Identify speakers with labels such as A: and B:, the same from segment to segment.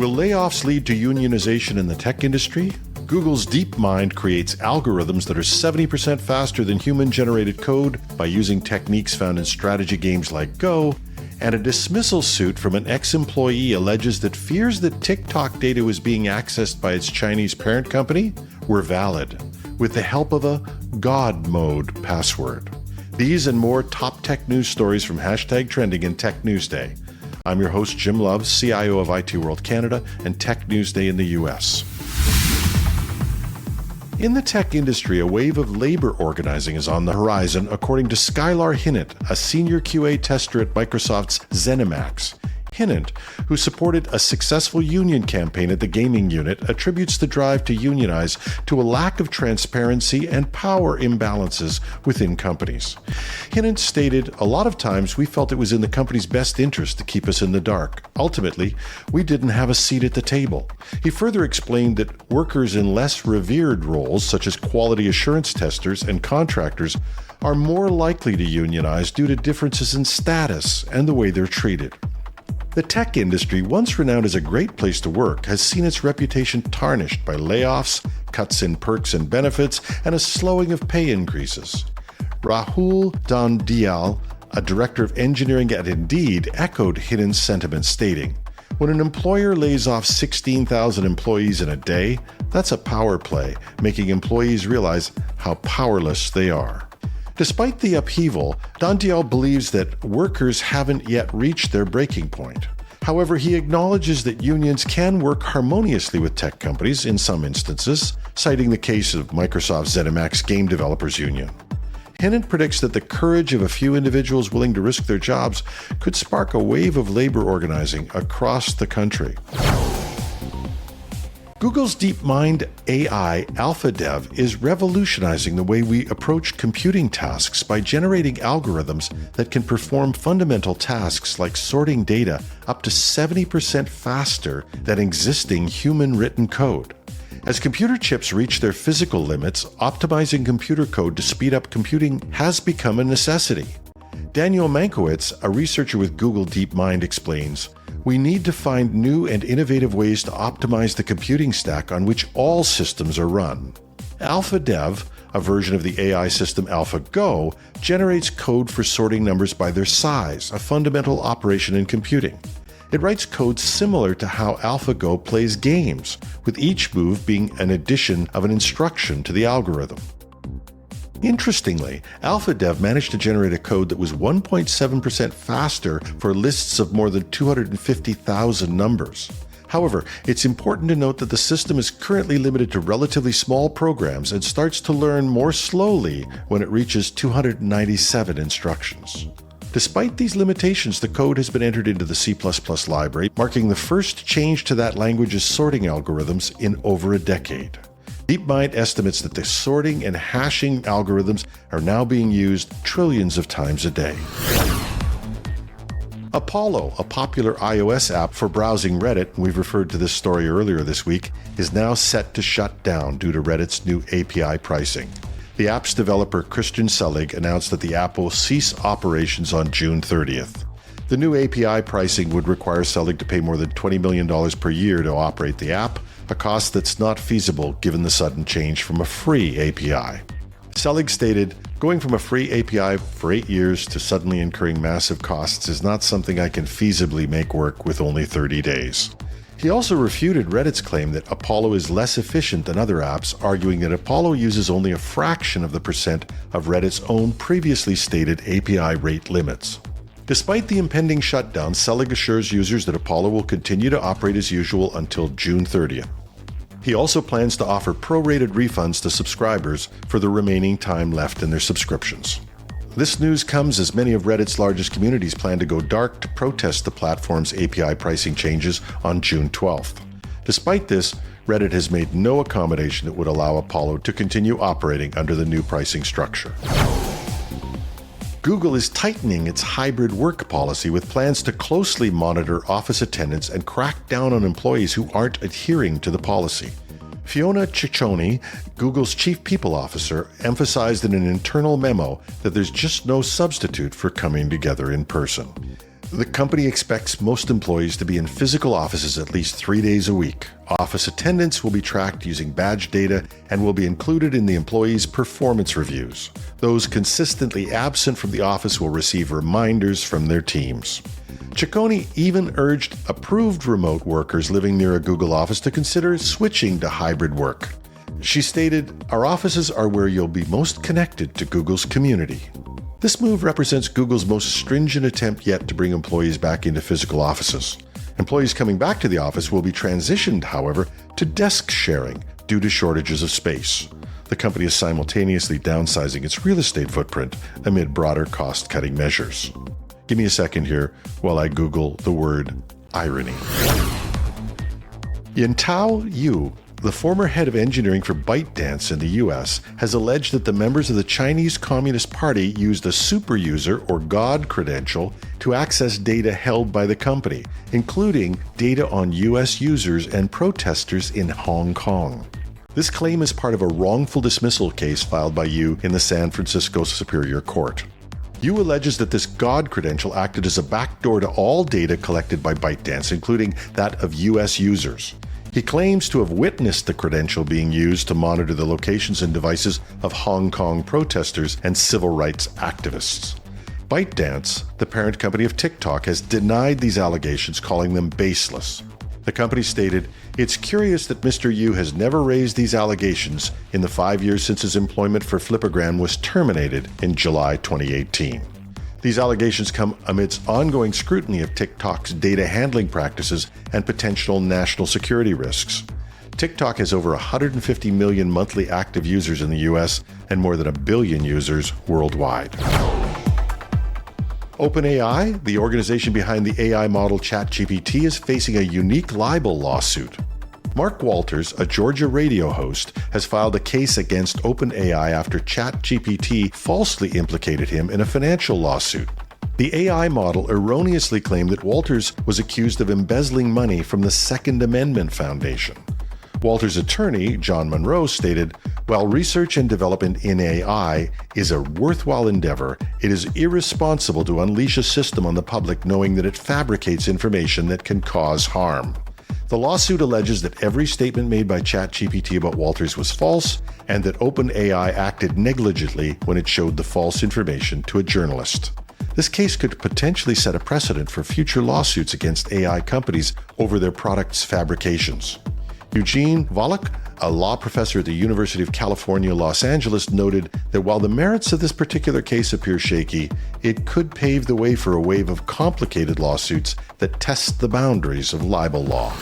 A: Will layoffs lead to unionization in the tech industry? Google's DeepMind creates algorithms that are 70% faster than human-generated code by using techniques found in strategy games like Go, and a dismissal suit from an ex-employee alleges that fears that TikTok data was being accessed by its Chinese parent company were valid, with the help of a God mode password. These and more top tech news stories from #Trending and Tech News Day. I'm your host, Jim Love, CIO of IT World Canada and Tech News Day in the US. In the tech industry, a wave of labor organizing is on the horizon, according to Skylar Hinnant, a senior QA tester at Microsoft's ZeniMax. Hinnant, who supported a successful union campaign at the gaming unit, attributes the drive to unionize to a lack of transparency and power imbalances within companies. Hinnant stated, "A lot of times we felt it was in the company's best interest to keep us in the dark. Ultimately, we didn't have a seat at the table." He further explained that workers in less revered roles, such as quality assurance testers and contractors, are more likely to unionize due to differences in status and the way they're treated. The tech industry, once renowned as a great place to work, has seen its reputation tarnished by layoffs, cuts in perks and benefits, and a slowing of pay increases. Rahul Dandial, a director of engineering at Indeed, echoed Hinnant's sentiment, stating, "When an employer lays off 16,000 employees in a day, that's a power play, making employees realize how powerless they are." Despite the upheaval, Dandial believes that workers haven't yet reached their breaking point. However, he acknowledges that unions can work harmoniously with tech companies in some instances, citing the case of Microsoft's ZeniMax Game Developers Union. Hinnant predicts that the courage of a few individuals willing to risk their jobs could spark a wave of labor organizing across the country. Google's DeepMind AI AlphaDev is revolutionizing the way we approach computing tasks by generating algorithms that can perform fundamental tasks like sorting data up to 70% faster than existing human-written code. As computer chips reach their physical limits, optimizing computer code to speed up computing has become a necessity. Daniel Mankiewicz, a researcher with Google DeepMind, explains, "We need to find new and innovative ways to optimize the computing stack on which all systems are run." AlphaDev, a version of the AI system AlphaGo, generates code for sorting numbers by their size, a fundamental operation in computing. It writes code similar to how AlphaGo plays games, with each move being an addition of an instruction to the algorithm. Interestingly, AlphaDev managed to generate a code that was 1.7% faster for lists of more than 250,000 numbers. However, it's important to note that the system is currently limited to relatively small programs and starts to learn more slowly when it reaches 297 instructions. Despite these limitations, the code has been entered into the C++ library, marking the first change to that language's sorting algorithms in over a decade. DeepMind estimates that the sorting and hashing algorithms are now being used trillions of times a day. Apollo, a popular iOS app for browsing Reddit, and we've referred to this story earlier this week, is now set to shut down due to Reddit's new API pricing. The app's developer Christian Selig announced that the app will cease operations on June 30th. The new API pricing would require Selig to pay more than $20 million per year to operate the app, a cost that's not feasible given the sudden change from a free API. Selig stated, "Going from a free API for 8 years to suddenly incurring massive costs is not something I can feasibly make work with only 30 days. He also refuted Reddit's claim that Apollo is less efficient than other apps, arguing that Apollo uses only a fraction of the percent of Reddit's own previously stated API rate limits. Despite the impending shutdown, Selig assures users that Apollo will continue to operate as usual until June 30th. He also plans to offer prorated refunds to subscribers for the remaining time left in their subscriptions. This news comes as many of Reddit's largest communities plan to go dark to protest the platform's API pricing changes on June 12th. Despite this, Reddit has made no accommodation that would allow Apollo to continue operating under the new pricing structure. Google is tightening its hybrid work policy with plans to closely monitor office attendance and crack down on employees who aren't adhering to the policy. Fiona Ciccioni, Google's chief people officer, emphasized in an internal memo that there's just no substitute for coming together in person. The company expects most employees to be in physical offices at least 3 days a week. Office attendance will be tracked using badge data and will be included in the employees' performance reviews. Those consistently absent from the office will receive reminders from their teams. Ciccone even urged approved remote workers living near a Google office to consider switching to hybrid work. She stated, "Our offices are where you'll be most connected to Google's community." This move represents Google's most stringent attempt yet to bring employees back into physical offices. Employees coming back to the office will be transitioned, however, to desk sharing due to shortages of space. The company is simultaneously downsizing its real estate footprint amid broader cost-cutting measures. Give me a second here while I Google the word irony. Yintao Yu, the former head of engineering for ByteDance in the US, has alleged that the members of the Chinese Communist Party used a super user or God credential to access data held by the company, including data on US users and protesters in Hong Kong. This claim is part of a wrongful dismissal case filed by Yu in the San Francisco Superior Court. Yu alleges that this God credential acted as a backdoor to all data collected by ByteDance, including that of US users. He claims to have witnessed the credential being used to monitor the locations and devices of Hong Kong protesters and civil rights activists. ByteDance, the parent company of TikTok, has denied these allegations, calling them baseless. The company stated, "It's curious that Mr. Yu has never raised these allegations in the 5 years since his employment for Flipagram was terminated in July 2018. These allegations come amidst ongoing scrutiny of TikTok's data handling practices and potential national security risks. TikTok has over 150 million monthly active users in the US and more than 1 billion users worldwide." OpenAI, the organization behind the AI model ChatGPT, is facing a unique libel lawsuit. Mark Walters, a Georgia radio host, has filed a case against OpenAI after ChatGPT falsely implicated him in a financial lawsuit. The AI model erroneously claimed that Walters was accused of embezzling money from the Second Amendment Foundation. Walters' attorney, John Monroe, stated, "While research and development in AI is a worthwhile endeavor, it is irresponsible to unleash a system on the public knowing that it fabricates information that can cause harm." The lawsuit alleges that every statement made by ChatGPT about Walters was false and that OpenAI acted negligently when it showed the false information to a journalist. This case could potentially set a precedent for future lawsuits against AI companies over their products' fabrications. Eugene Volokh, a law professor at the University of California, Los Angeles, noted that while the merits of this particular case appear shaky, it could pave the way for a wave of complicated lawsuits that test the boundaries of libel law.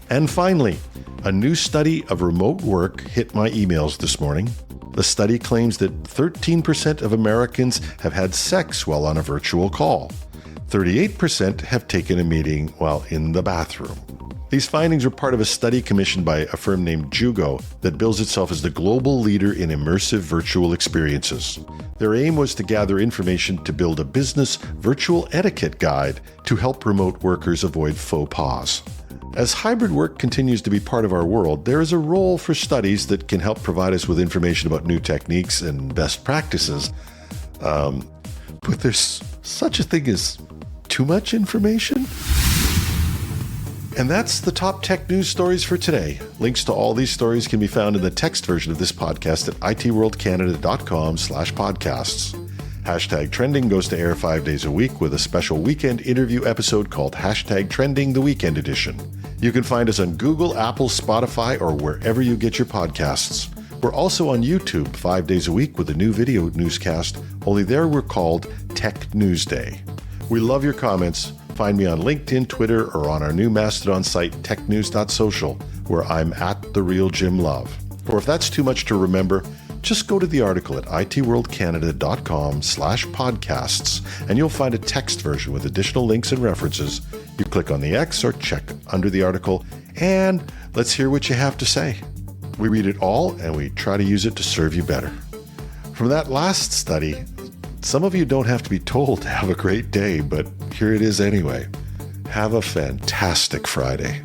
A: And finally, a new study of remote work hit my emails this morning. The study claims that 13% of Americans have had sex while on a virtual call. 38% have taken a meeting while in the bathroom. These findings are part of a study commissioned by a firm named Jugo that bills itself as the global leader in immersive virtual experiences. Their aim was to gather information to build a business virtual etiquette guide to help remote workers avoid faux pas. As hybrid work continues to be part of our world, there is a role for studies that can help provide us with information about new techniques and best practices. But there's such a thing as too much information? And that's the top tech news stories for today. Links to all these stories can be found in the text version of this podcast at itworldcanada.com/podcasts. Hashtag Trending goes to air 5 days a week with a special weekend interview episode called Hashtag Trending the Weekend Edition. You can find us on Google, Apple, Spotify, or wherever you get your podcasts. We're also on YouTube 5 days a week with a new video newscast, only there we're called Tech News Day. We love your comments. Find me on LinkedIn, Twitter, or on our new Mastodon site, technews.social, where I'm at @TheRealJimLove. Or if that's too much to remember, just go to the article at itworldcanada.com/podcasts, and you'll find a text version with additional links and references. You click on the X or check under the article, and let's hear what you have to say. We read it all, and we try to use it to serve you better. From that last study, some of you don't have to be told to have a great day, but here it is anyway. Have a fantastic Friday.